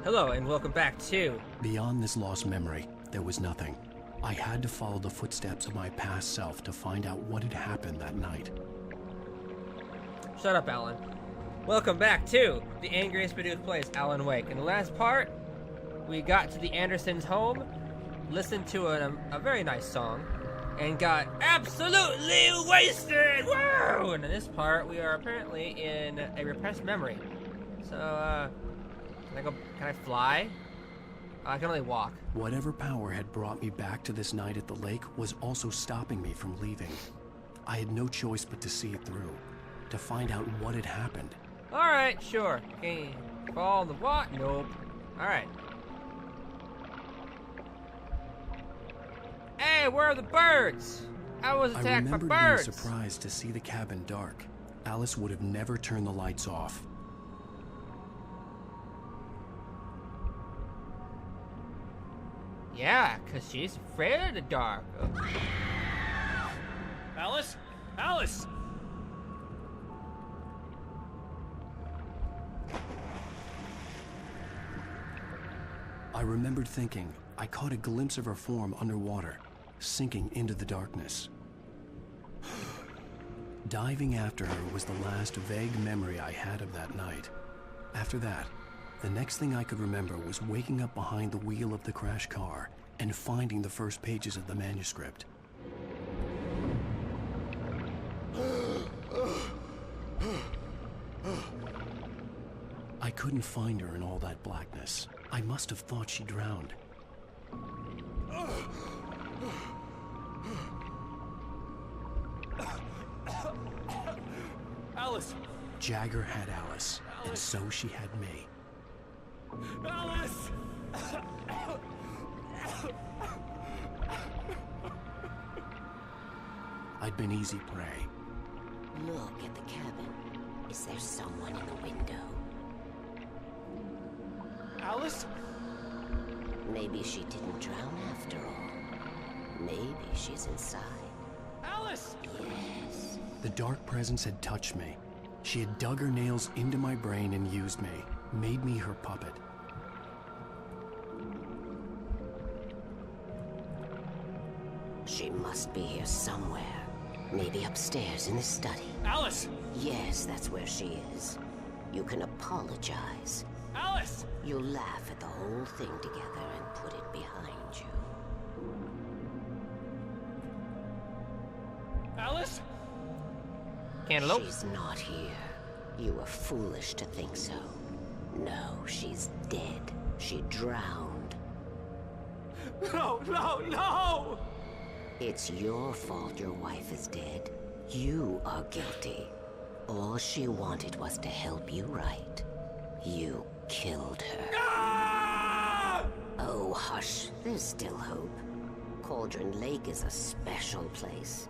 Hello and welcome back to... Beyond this lost memory, there was nothing. I had to follow the footsteps of my past self to find out what had happened that night. Shut up, Alan. Welcome back to The Angriest Bidoof Plays Alan Wake. In the last part, we got to the Andersons' home, listened to a very nice song, and got absolutely wasted! Woo! And in this part, we are apparently in a repressed memory. So, can I fly? I can only walk. Whatever power had brought me back to this night at the lake was also stopping me from leaving. I had no choice but to see it through, to find out what had happened. Alright, sure. Can you fall in the water? Nope. Alright. Hey, where are the birds? I was attacked by birds. I remembered being surprised to see the cabin dark. Alice would have never turned the lights off. Yeah, 'cause she's afraid of the dark. Alice? Alice! I remembered thinking I caught a glimpse of her form underwater, sinking into the darkness. Diving after her was the last vague memory I had of that night. After that, the next thing I could remember was waking up behind the wheel of the crash car and finding the first pages of the manuscript. I couldn't find her in all that blackness. I must have thought she drowned. Alice! Jagger had Alice, and so she had me. Alice! I'd been easy prey. Look at the cabin. Is there someone in the window? Alice? Maybe she didn't drown after all. Maybe she's inside. Alice! Yes. The dark presence had touched me. She had dug her nails into my brain and used me, made me her puppet. She must be here somewhere. Maybe upstairs in the study. Alice! Yes, that's where she is. You can apologize. Alice! You'll laugh at the whole thing together and put it behind you. Alice? Cantaloupe? She's not here. You were foolish to think so. No, she's dead. She drowned. No, no, no! It's your fault your wife is dead. You are guilty. All she wanted was to help you right. You killed her. Ah! Oh, hush. There's still hope. Cauldron Lake is a special place.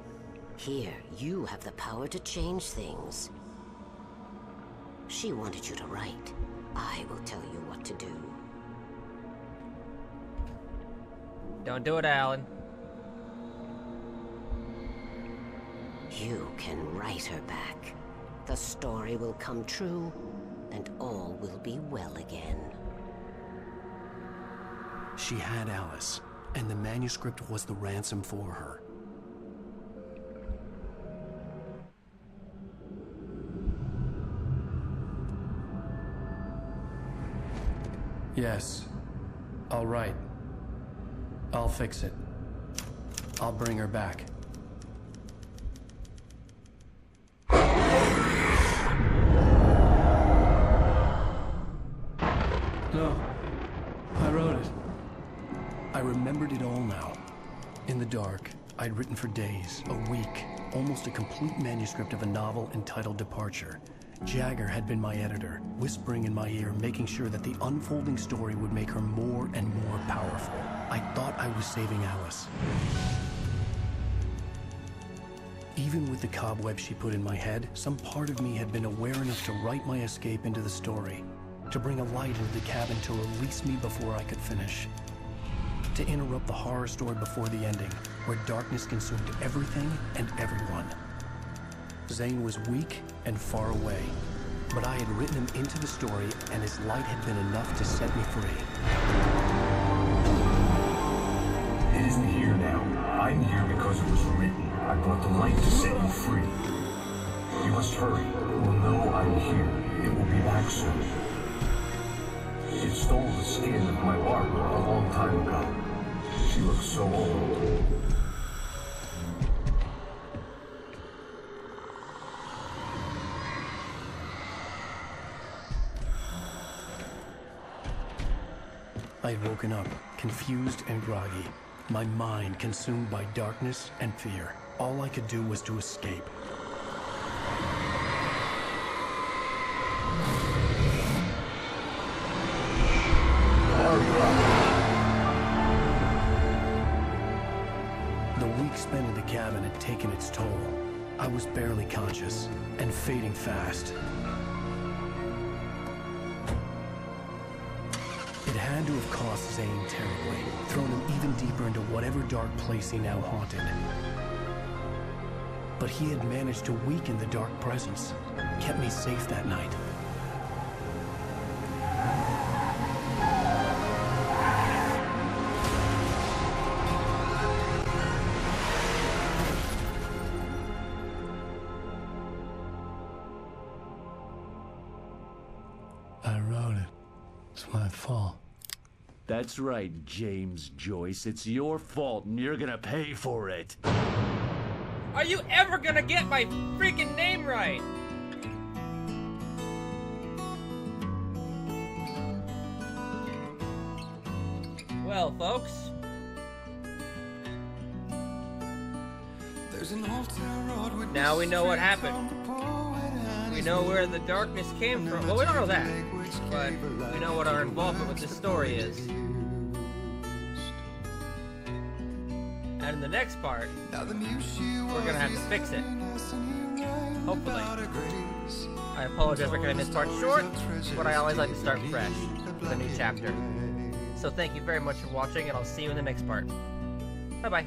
Here, you have the power to change things. She wanted you to write. I will tell you what to do. Don't do it, Alan. You can write her back. The story will come true, and all will be well again. She had Alice, and the manuscript was the ransom for her. Yes. I'll write. I'll fix it. I'll bring her back. No. I wrote it. I remembered it all now. In the dark, I'd written for days, a week, almost a complete manuscript of a novel entitled Departure. Jagger had been my editor, whispering in my ear, making sure that the unfolding story would make her more and more powerful. I thought I was saving Alice. Even with the cobweb she put in my head, some part of me had been aware enough to write my escape into the story, to bring a light into the cabin to release me before I could finish, to interrupt the horror story before the ending, where darkness consumed everything and everyone. Zane was weak and far away, But I had written him into the story, and his light had been enough to set me free. It isn't here now. I'm here because it was written. I brought the light to set you free. You must hurry. It will know I'm here. It will be back soon. It stole the skin of my Barbara a long time ago. She looks so old. I had woken up, confused and groggy, my mind consumed by darkness and fear. All I could do was to escape. The week spent in the cabin had taken its toll. I was barely conscious and fading fast. It had to have cost Zane terribly, thrown him even deeper into whatever dark place he now haunted. But he had managed to weaken the dark presence, kept me safe that night. I wrote it. It's my fault. That's right, James Joyce. It's your fault, and you're gonna pay for it. Are you ever gonna get my freaking name right? Well, folks. Now we know what happened. We know where the darkness came from. Well, we don't know that, but we know what our involvement with this story is. And in the next part, we're gonna have to fix it. Hopefully. I apologize for cutting this part short, but I always like to start fresh with a new chapter. So thank you very much for watching, and I'll see you in the next part. Bye-bye.